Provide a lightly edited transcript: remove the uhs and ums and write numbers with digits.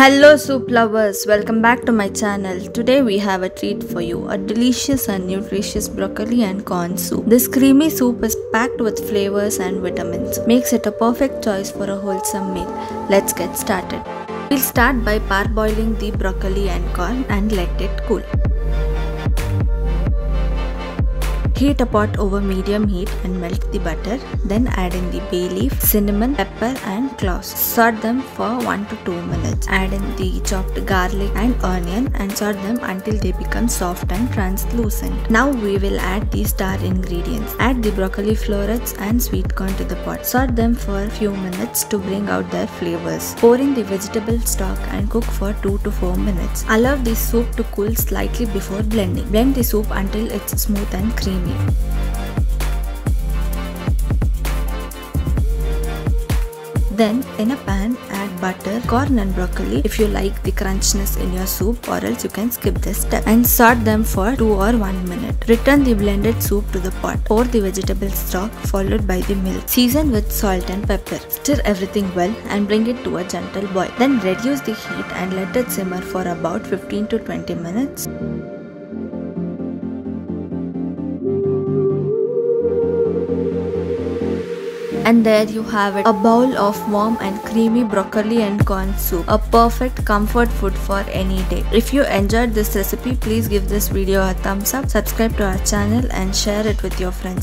Hello soup lovers, welcome back to my channel. Today we have a treat for you, a delicious and nutritious broccoli and corn soup. This creamy soup is packed with flavors and vitamins, makes it a perfect choice for a wholesome meal. Let's get started. We'll start by parboiling the broccoli and corn and let it cool. Heat a pot over medium heat and melt the butter. Then add in the bay leaf, cinnamon, pepper and cloves. Saute them for 1 to 2 minutes. Add in the chopped garlic and onion and saute them until they become soft and translucent. Now we will add the star ingredients. Add the broccoli florets and sweet corn to the pot. Saute them for a few minutes to bring out their flavors. Pour in the vegetable stock and cook for 2 to 4 minutes. Allow the soup to cool slightly before blending. Blend the soup until it's smooth and creamy. Then in a pan add butter, corn and broccoli if you like the crunchiness in your soup, or else you can skip this step, and saute them for 2 or 1 minute. Return the blended soup to the pot. Pour the vegetable stock followed by the milk. Season with salt and pepper. Stir everything well and bring it to a gentle boil. Then reduce the heat and let it simmer for about 15 to 20 minutes. And there you have it, a bowl of warm and creamy broccoli and corn soup, a perfect comfort food for any day. If you enjoyed this recipe, please give this video a thumbs up, subscribe to our channel and share it with your friends.